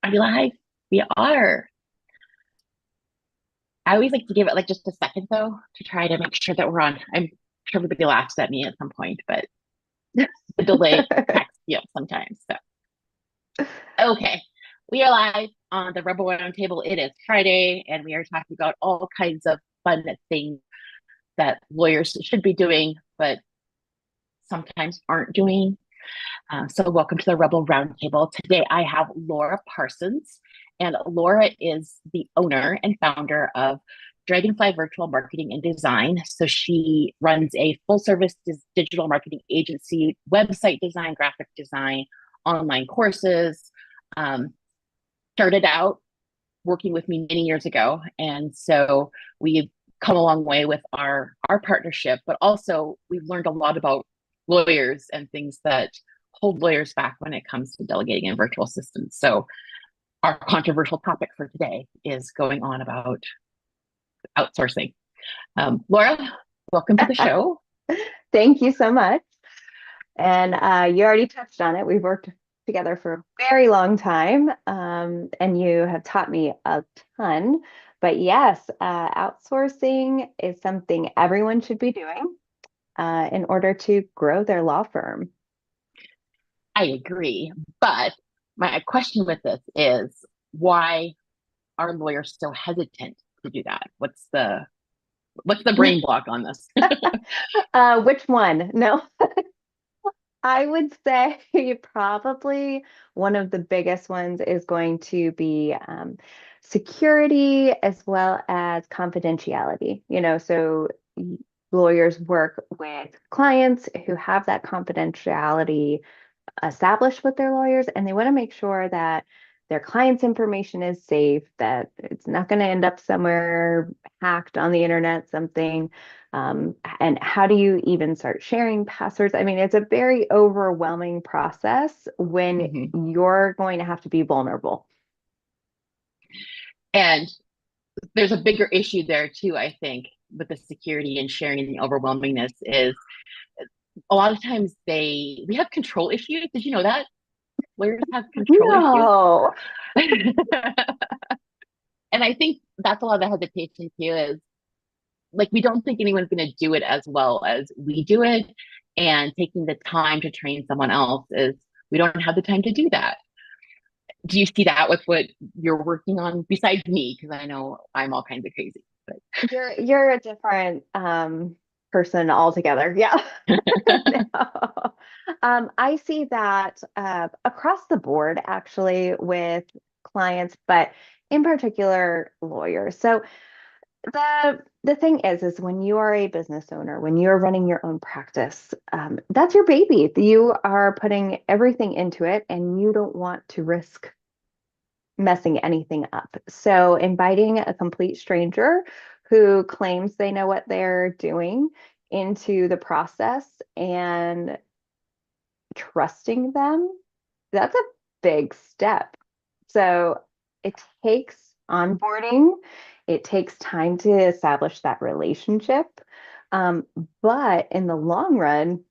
Are we live? We are. I always like to give it like just a second though to try to make sure that we're on. I'm sure everybody laughs at me at some point, but the delay cracks me up sometimes. So okay. We are live on the Rebel Roundtable. It is Friday, and we are talking about all kinds of fun things that lawyers should be doing, but sometimes aren't doing. So welcome to the Rebel Roundtable. Today I have Laura Parsons, and Laura is the owner and founder of Dragonfly Virtual Marketing and Design. So she runs a full service digital marketing agency, website design, graphic design, online courses. Um, Started out working with me many years ago. And so we've come a long way with our partnership, but also we've learned a lot about lawyers and things that hold lawyers back when it comes to delegating in virtual assistants. So our controversial topic for today is going on about outsourcing. Laura, welcome to the show. Thank you so much. And you already touched on it. We've worked together for a very long time, and you have taught me a ton. But yes, outsourcing is something everyone should be doing in order to grow their law firm. I agree. But my question with this is why are lawyers so hesitant to do that? What's the brain block on this? Which one? No, I would say probably one of the biggest ones is going to be security as well as confidentiality. So lawyers work with clients who have that confidentiality established with their lawyers, and they want to make sure that their client's information is safe, that it's not going to end up somewhere hacked on the internet, something. And how do you even start sharing passwords? I mean, it's a very overwhelming process when Mhm. you're going to have to be vulnerable. And there's a bigger issue there too, I think, with the security and sharing and the overwhelmingness is a lot of times we have control issues. Did you know that? Lawyers have control issues. No. And I think that's a lot of the hesitation too is like we don't think anyone's going to do it as well as we do it. And taking the time to train someone else is we don't have the time to do that. Do you see that with what you're working on besides me? Because I know I'm all kinds of crazy. But You're a different person altogether. Yeah. No. I see that across the board actually with clients, but in particular lawyers. So the thing is when you are a business owner, when you're running your own practice, that's your baby. You are putting everything into it, and you don't want to risk messing anything up. So inviting a complete stranger who claims they know what they're doing into the process and trusting them, that's a big step. So it takes onboarding, it takes time to establish that relationship. Um, but in the long run,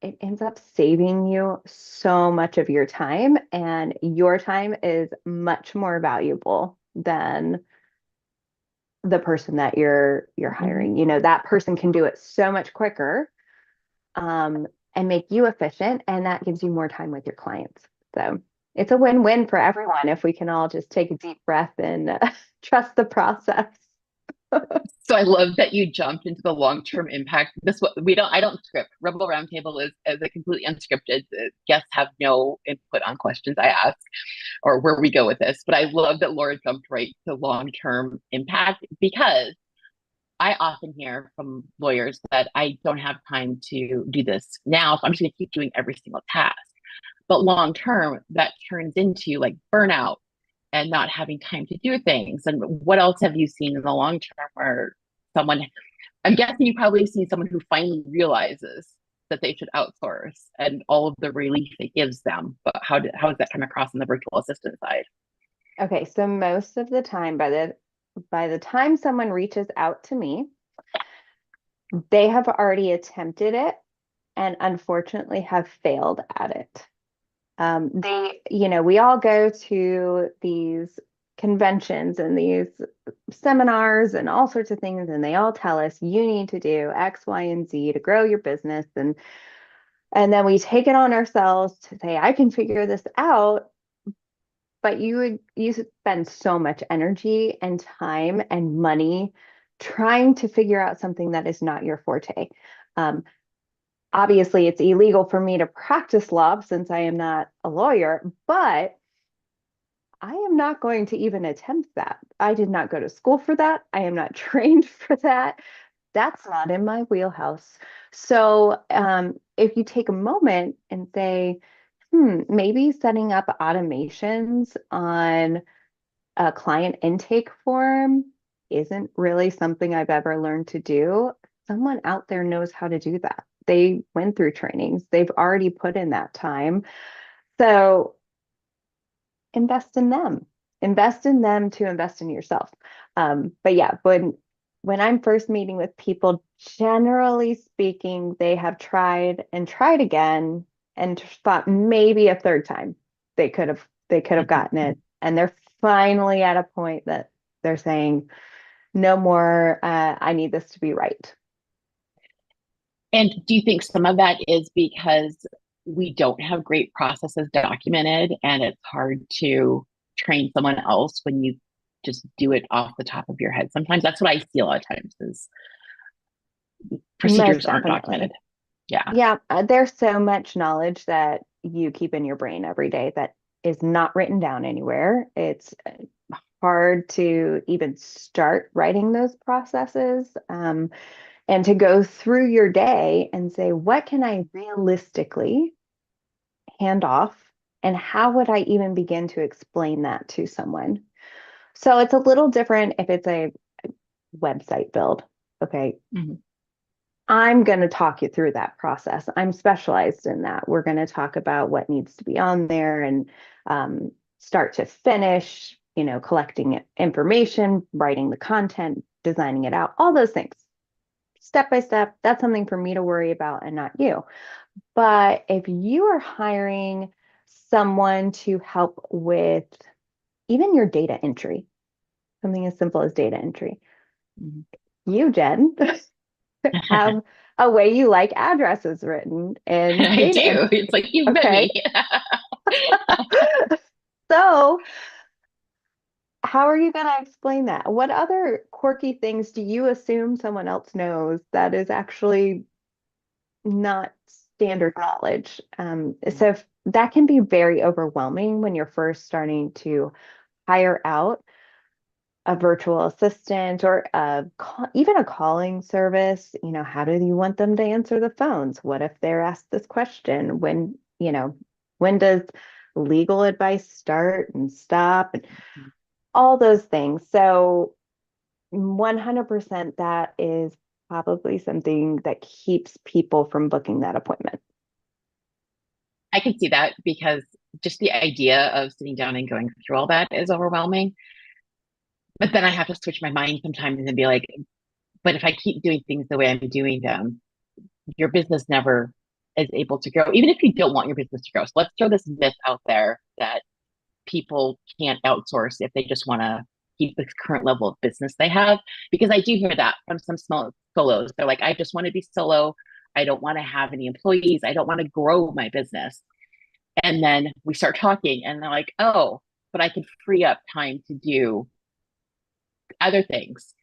it ends up saving you so much of your time, and your time is much more valuable than the person that you're Mhm. hiring. That person can do it so much quicker, um, and make you efficient, and that gives you more time with your clients. So it's a win-win for everyone if we can all just take a deep breath and trust the process. So I love that you jumped into the long-term impact. I don't script. Rebel Roundtable is a completely unscripted. Guests have no input on questions I ask or where we go with this. But I love that Laura jumped right to long-term impact because I often hear from lawyers that I don't have time to do this now, so I'm just going to keep doing every single task. But long term, that turns into like burnout and not having time to do things. And what else have you seen in the long term where someone, I'm guessing you probably seen someone who finally realizes that they should outsource and all of the relief it gives them. But how does that come across on the virtual assistant side? Okay, so most of the time, by the time someone reaches out to me, they have already attempted it and unfortunately have failed at it. We all go to these conventions and these seminars and all sorts of things, and they all tell us you need to do X, Y, and Z to grow your business. And then we take it on ourselves to say, I can figure this out. But you spend so much energy and time and money trying to figure out something that is not your forte. Um, Obviously, it's illegal for me to practice law since I am not a lawyer, but I am not going to even attempt that. I did not go to school for that. I am not trained for that. That's not in my wheelhouse. So, if you take a moment and say, maybe setting up automations on a client intake form isn't really something I've ever learned to do. Someone out there knows how to do that. They went through trainings, they've already put in that time. So invest in them to invest in yourself. But yeah, when I'm first meeting with people, generally speaking, they have tried and tried again and thought maybe a third time they could have gotten it. And they're finally at a point that they're saying, no more, I need this to be right. And do you think some of that is because we don't have great processes documented and it's hard to train someone else when you just do it off the top of your head? Sometimes that's what I see a lot of times is Most procedures aren't documented. definitely. Yeah. Yeah, there's so much knowledge that you keep in your brain every day that is not written down anywhere. It's hard to even start writing those processes, and to go through your day and say, what can I realistically hand off? And how would I even begin to explain that to someone? So it's a little different if it's a website build. Okay, Mhm. I'm going to talk you through that process. I'm specialized in that. We're going to talk about what needs to be on there and start to finish, collecting information, writing the content, designing it out, all those things. Step by step, that's something for me to worry about and not you. But if you are hiring someone to help with even your data entry, something as simple as data entry, Mhm. you, Jen, have a way you like addresses written in I data do. entry. It's like you've met Okay. me. So, how are you going to explain that? What other quirky things do you assume someone else knows that is actually not standard knowledge? So, that can be very overwhelming when you're first starting to hire out a virtual assistant or even a calling service. How do you want them to answer the phones? What if they're asked this question? When does legal advice start and stop and all those things? So 100% that is probably something that keeps people from booking that appointment. I can see that because just the idea of sitting down and going through all that is overwhelming. But then I have to switch my mind sometimes and be like, but if I keep doing things the way I'm doing them, your business never is able to grow, even if you don't want your business to grow. So let's throw this myth out there that people can't outsource if they just want to keep the current level of business they have. Because I do hear that from some small solos. They're like, I just want to be solo. I don't want to have any employees. I don't want to grow my business. And then we start talking, and they're like, oh, but I can free up time to do other things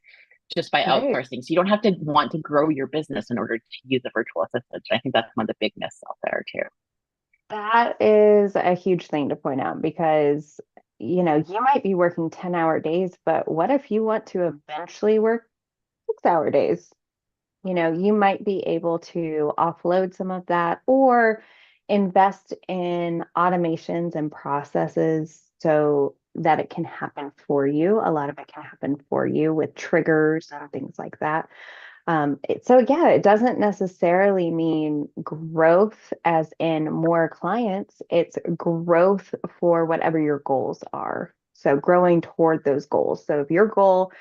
just by Right. outsourcing. So you don't have to want to grow your business in order to use a virtual assistant. I think that's one of the big myths out there too. That is a huge thing to point out because, you might be working 10-hour days, but what if you want to eventually work 6-hour days? You might be able to offload some of that or invest in automations and processes so that it can happen for you. A lot of it can happen for you with triggers and things like that. So yeah, it doesn't necessarily mean growth as in more clients. It's growth for whatever your goals are. So growing toward those goals. So if your goal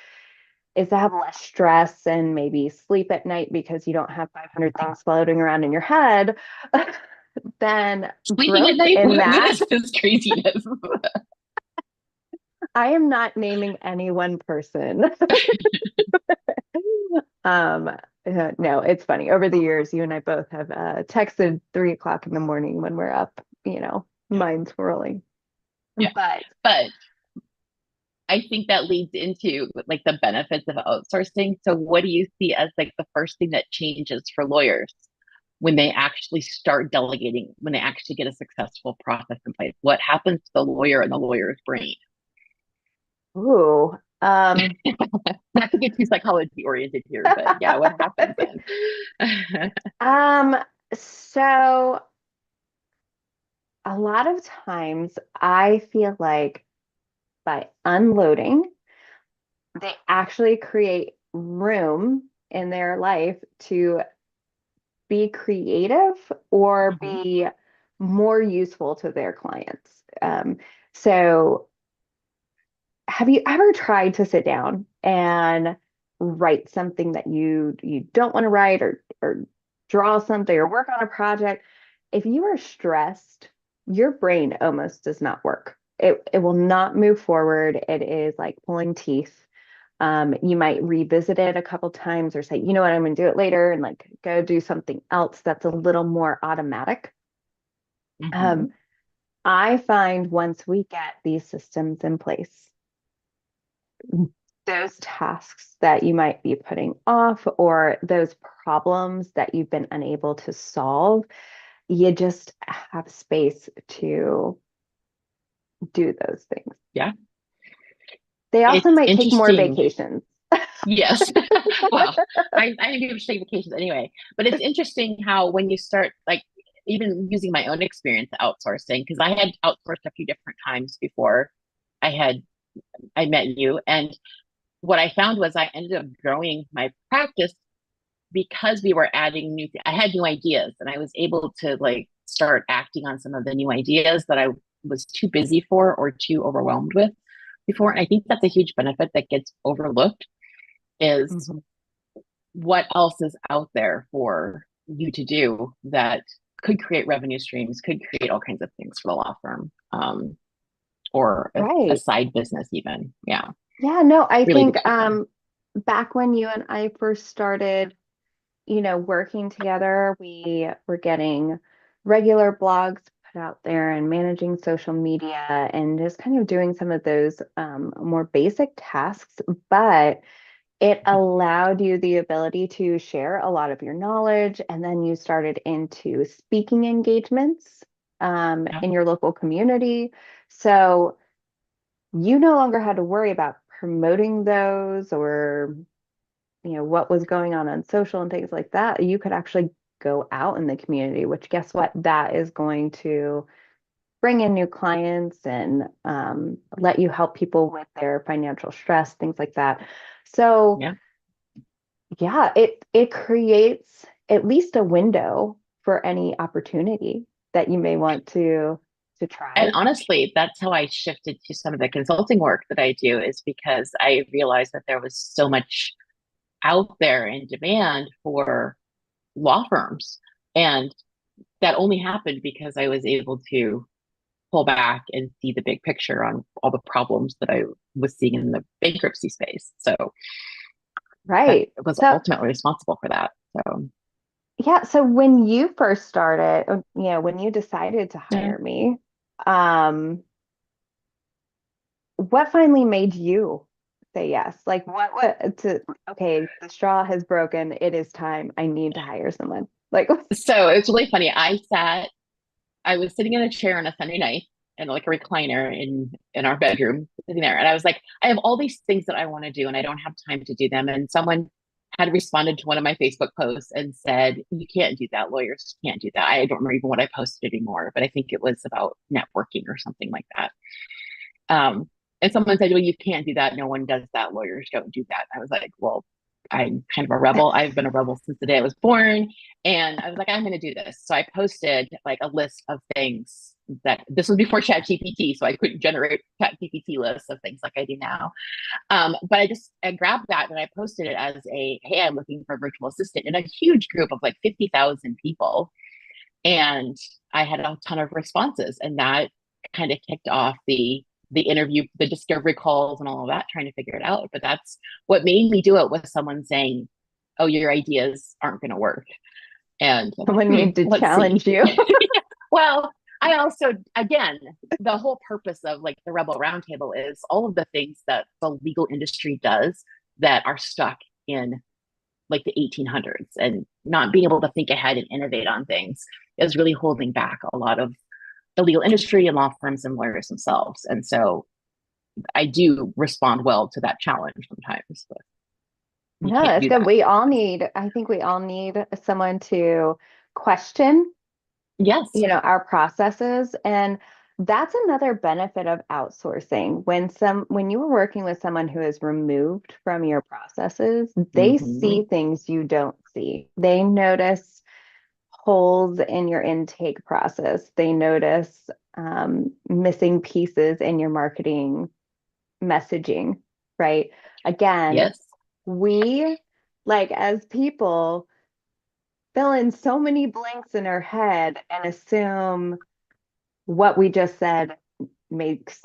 is to have less stress and maybe sleep at night because you don't have 500 things floating around in your head, then Sleeping at growth night? in What that. is this craziness? I am not naming any one person. Um, no, it's funny. Over the years, you and I both have texted 3 o'clock in the morning when we're up, Yeah. mind swirling. Yeah. But But I think that leads into like the benefits of outsourcing. So what do you see as like the first thing that changes for lawyers when they actually start delegating, when they actually get a successful process in place? What happens to the lawyer and the lawyer's brain? ooh, Not to get too psychology oriented here, but yeah, what happens then? um, so a lot of times I feel like by unloading, they actually create room in their life to be creative or Mhm. be more useful to their clients. So have you ever tried to sit down and write something that you don't want to write, or draw something or work on a project? If you are stressed, your brain almost does not work. It will not move forward. It is like pulling teeth. You might revisit it a couple times or say, you know what, I'm going to do it later, and like go do something else that's a little more automatic. Um, Mhm. I find once we get these systems in place, those tasks that you might be putting off or those problems that you've been unable to solve, you just have space to do those things. Yeah, They also it's might take more interesting. vacations. Yes. Well, I think people should take vacations anyway. But it's interesting how when you start like even using my own experience outsourcing, because I had outsourced a few different times before I had I met you. And what I found was I ended up growing my practice because we were adding I had new ideas and I was able to like start acting on some of the new ideas that I was too busy for or too overwhelmed with before. And I think that's a huge benefit that gets overlooked is Mhm. what else is out there for you to do that could create revenue streams, could create all kinds of things for the law firm, or a Right. side business even. Yeah, Yeah, no, I really think together. back when you and I first started, working together, we were getting regular blogs put out there and managing social media and just kind of doing some of those more basic tasks. But it allowed you the ability to share a lot of your knowledge. And then you started into speaking engagements Yeah, in your local community. So you no longer had to worry about promoting those or what was going on social and things like that. You could actually go out in the community, which guess what, that is going to bring in new clients and let you help people with their financial stress, things like that. So yeah. yeah, it creates at least a window for any opportunity that you may want to And try. honestly, that's how I shifted to some of the consulting work that I do, is because I realized that there was so much out there in demand for law firms. And that only happened because I was able to pull back and see the big picture on all the problems that I was seeing in the bankruptcy space. So that Right. was So ultimately responsible for that. So yeah, so when you first started, when you decided to yeah. hire me, um, what finally made you say yes? Like okay, the straw has broken. It is time. I need to hire someone. Like, So it's really funny. I was sitting in a chair on a Sunday night and like a recliner in our bedroom, sitting there, and I was like, I have all these things that I want to do, and I don't have time to do them. And someone had responded to one of my Facebook posts and said, "You can't do that. Lawyers can't do that." I don't remember even what I posted anymore, but I think it was about networking or something like that. Um, and someone said, "Well, you can't do that. No one does that. Lawyers don't do that." I was like, "Well, I'm kind of a rebel. I've been a rebel since the day I was born." And I was like, I'm going to do this. So I posted like a list of things that this was before Chat GPT. So I couldn't generate Chat GPT lists of things like I do now. But I grabbed that and I posted it as hey, I'm looking for a virtual assistant in a huge group of like 50,000 people. And I had a ton of responses, and that kind of kicked off the interview, the discovery calls, and all of that, trying to figure it out. But that's what made me do it, was someone saying, "Oh, your ideas aren't going to work." And I'm like, Someone need to let's see. challenge you. Well, I also, again, the whole purpose of like the Rebel Roundtable is all of the things that the legal industry does that are stuck in like the 1800s, and not being able to think ahead and innovate on things is really holding back a lot of the legal industry and law firms and lawyers themselves. And so I do respond well to that challenge sometimes, but you No, can't that's do good. that. I think we all need someone to question, Yes. our processes. And that's another benefit of outsourcing. When you are working with someone who is removed from your processes, they Mm-hmm. see things you don't see. They notice holes in your intake process. They notice missing pieces in your marketing messaging, right? Again, Yes. we, like, as people, fill in so many blanks in our head and assume what we just said makes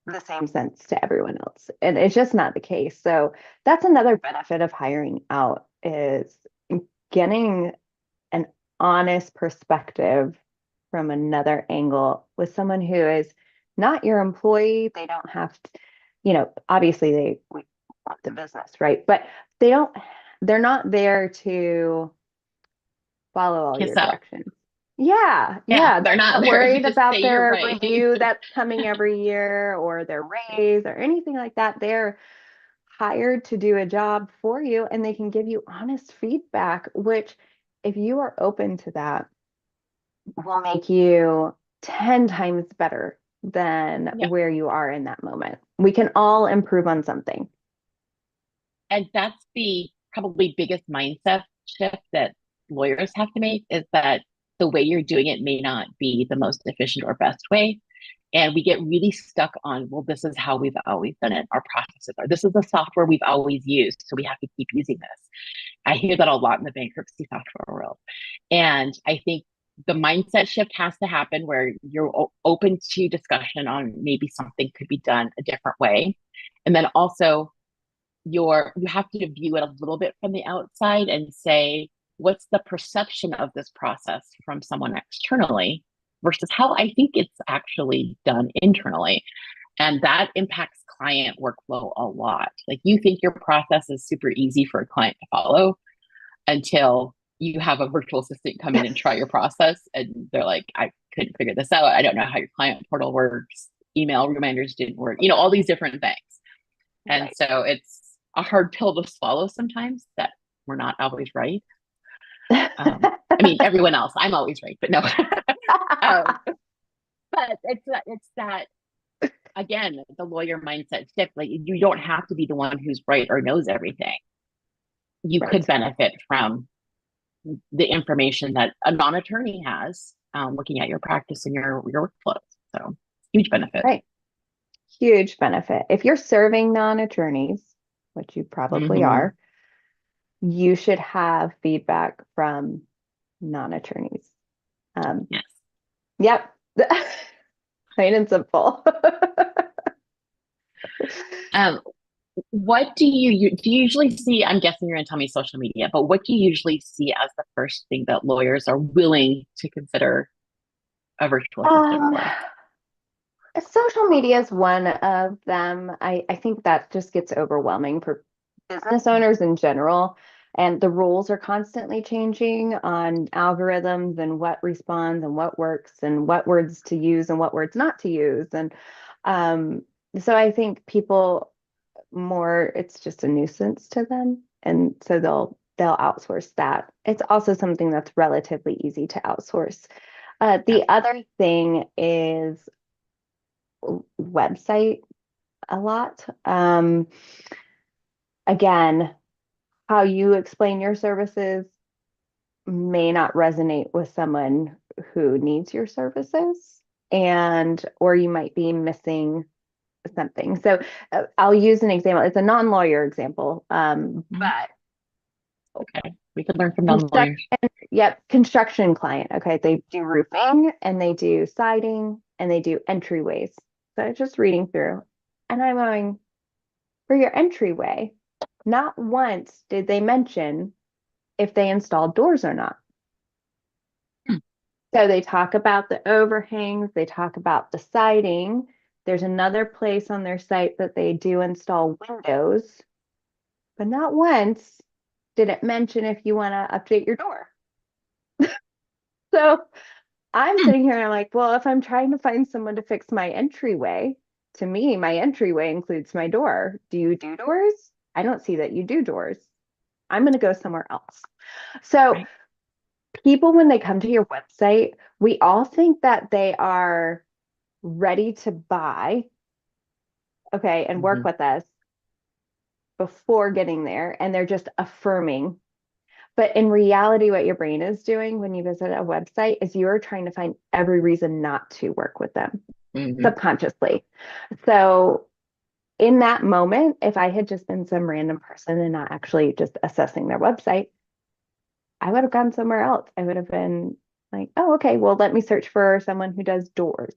the same sense to everyone else. And it's just not the case. So that's another benefit of hiring out, is getting an honest perspective from another angle with someone who is not your employee. They don't have to, obviously we want the business, right? But they don't, they're not there to follow all your Kiss up. directions. Yeah, Yeah. yeah. They're They're not not there to worried just about say you're their right. review that's coming every year or their raise or anything like that. They're hired to do a job for you, and they can give you honest feedback, which, if you are open to that, will make you 10 times better than Yeah. where you are in that moment. We can all improve on something. And that's the probably biggest mindset shift that lawyers have to make, is that the way you're doing it may not be the most efficient or best way. And we get really stuck on, well, this is how we've always done it. Our processes are, this is the software we've always used, so we have to keep using this. I hear that a lot in the bankruptcy software world. And I think the mindset shift has to happen where you're open to discussion on maybe something could be done a different way. And then also you have to view it a little bit from the outside and say, what's the perception of this process from someone externally versus how I think it's actually done internally. And that impacts client workflow a lot. Like, you think your process is super easy for a client to follow until you have a virtual assistant come in and try your process, and they're like, I couldn't figure this out. I don't know how your client portal works. Email reminders didn't work, all these different things. And Right. so it's a hard pill to swallow sometimes, that we're not always right. I mean, everyone else, I'm always right, but no. um, but it's that, again, the lawyer mindset shift. Like, you don't have to be the one who's right or knows everything. You could Right. benefit from the information that a non-attorney has, looking at your practice and your workflows. So, huge benefit. Right. Huge benefit. If you're serving non-attorneys, which you probably Mm-hmm. are, you should have feedback from non-attorneys. Um, Yes. yep. Plain and simple. Um, what do you usually see? I'm guessing you're going to tell me social media, but what do you usually see as the first thing that lawyers are willing to consider a virtual assistant Um, for? Social media is one of them. I think that just gets overwhelming for business owners in general. And the rules are constantly changing on algorithms and what responds and what works and what words to use and what words not to use. And um, so I think people more, it's just a nuisance to them. And so they'll outsource that. It's also something that's relatively easy to outsource. Yeah. The other thing is website a lot. Again, how you explain your services may not resonate with someone who needs your services, and or you might be missing something. So I'll use an example. It's a non-lawyer example, Mhm. but Okay. We could learn from non-lawyers. Construction, yep, construction client. Okay, they do roofing and they do siding and they do entryways. So just reading through, and I'm going for your entryway. Not once did they mention if they installed doors or not. Hmm. So they talk about the overhangs, they talk about the siding. There's another place on their site that they do install windows, but not once did it mention if you want to update your door. So I'm Hmm. sitting here and I'm like, well, if I'm trying to find someone to fix my entryway, to me, my entryway includes my door. Do you do doors? I don't see that you do doors. I'm going to go somewhere else. So Right. people, when they come to your website, we all think that they are ready to buy, okay, and work Mhm. with us before getting there. And they're just affirming. But in reality, what your brain is doing when you visit a website is you're trying to find every reason not to work with them Mhm. subconsciously. So in that moment, if I had just been some random person and not actually just assessing their website, I would have gone somewhere else. I would have been like, oh, okay, well, let me search for someone who does doors.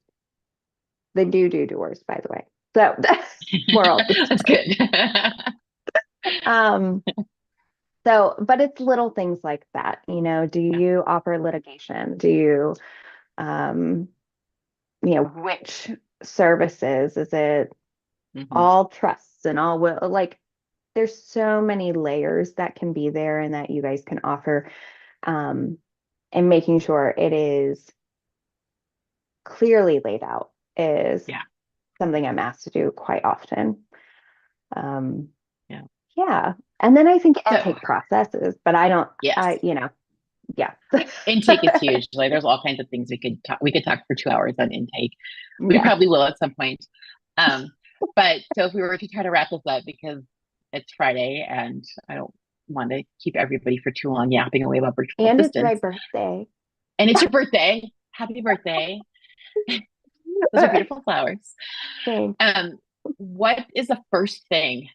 They do doors, by the way. So moral of the That's story. good. Um, so, but it's little things like that, do Yeah. you offer litigation? Do you, um, which services? Is it Mhm. all trusts and all will? Like, there's so many layers that can be there and that you guys can offer. Um, and making sure it is clearly laid out is Yeah. something I'm asked to do quite often. Um, Yeah. yeah. And then I think So, intake processes, but I don't, yes. yeah. Intake is huge. Like there's all kinds of things we could talk for 2 hours on intake. We Yeah. probably will at some point. Um, but so if we were to try to wrap this up because it's Friday and I don't want to keep everybody for too long yapping away about virtual And it's my assistants. birthday. And it's your birthday. Happy birthday. Those are beautiful flowers. Thanks. Um, what is the first thing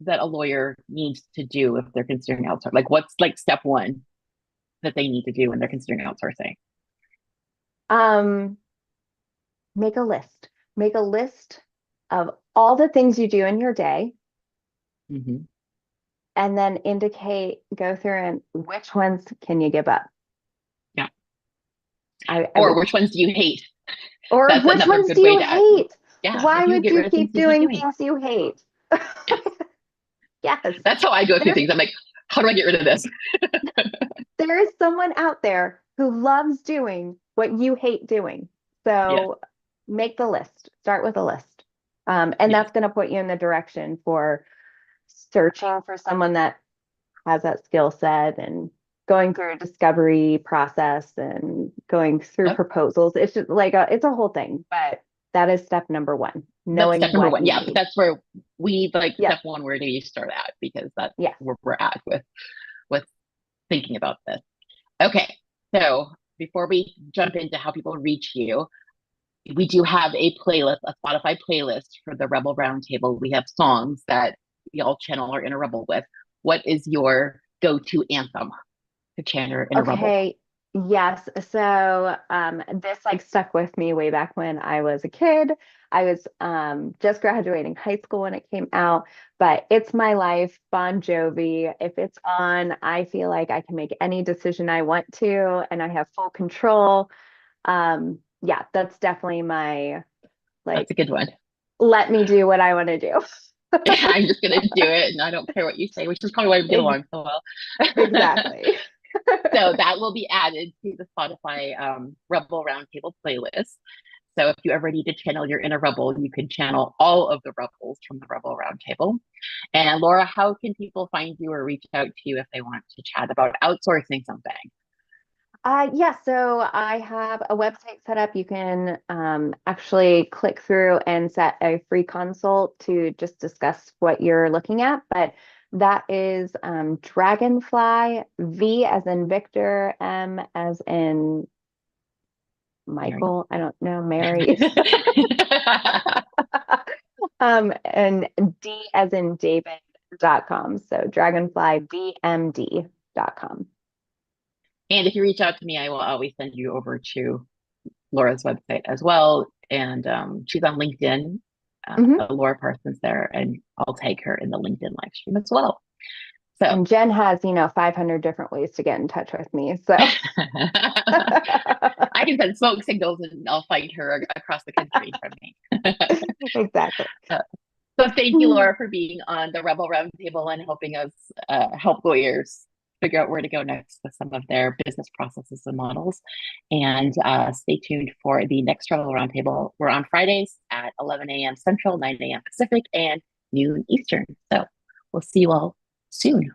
that a lawyer needs to do if they're considering outsourcing? Like what's like step one that they need to do when they're considering outsourcing? Um, make a list. Make a list of all the things you do in your day Mhm. and then go through and which ones can you give up? Yeah. I Or would, which ones do you hate? or That's which another ones good do way you to add. hate? Yeah, like Why you would get you rid of things keep you hate doing doing. things you hate? Yes, That's how I go through there's things. I'm like, how do I get rid of this? there is someone out there who loves doing what you hate doing. Yes, So make the list. Start with a list. And yes, that's going to put you in the direction for searching for someone that has that skill set and going through a discovery process and going through yep. proposals. It's just like it's a whole thing, but that is step number one, That's knowing step number what one. you Yeah, but need. that's where we need like Yep. step one. Where do you start at? Because that's Yeah. where we're at with thinking about this. Okay, so before we jump into how people reach you, we do have a playlist, a Spotify playlist for the Rebel Roundtable. We have songs that we all channel our inner rebel with. What is your go-to anthem to channel your inner rebel? Okay. Yes. So this like stuck with me way back when I was a kid. I was just graduating high school when it came out, but It's My Life, Bon Jovi. If it's on, I feel like I can make any decision I want to and I have full control. Yeah, that's definitely my That's a like good one. let me do what I want to do. I'm just gonna do it, and I don't care what you say, which is probably why we get Ex- along so well. Exactly. So that will be added to the Spotify Rebel Roundtable playlist. So if you ever need to channel your inner rebel, you can channel all of the rebels from the Rebel Roundtable. And Laura, how can people find you or reach out to you if they want to chat about outsourcing something? Yeah, so I have a website set up. You can actually click through and set a free consult to just discuss what you're looking at. But that is Dragonfly, V as in Victor, M as in Mary. Michael. I don't know, Mary. And D as in David.com. So Dragonfly VMD. And if you reach out to me, I will always send you over to Laura's website as well. And she's on LinkedIn, Mhm. Laura Parsons there, and I'll tag her in the LinkedIn live stream as well. So And Jen has, 500 different ways to get in touch with me. So I can send smoke signals and I'll find her across the country from me. exactly. So thank you, Laura, for being on the Rebel Roundtable and helping us help lawyers figure out where to go next with some of their business processes and models. And stay tuned for the next Rebel Roundtable. We're on Fridays at 11 a.m. Central, 9 a.m. Pacific, and noon Eastern. So we'll see you all soon.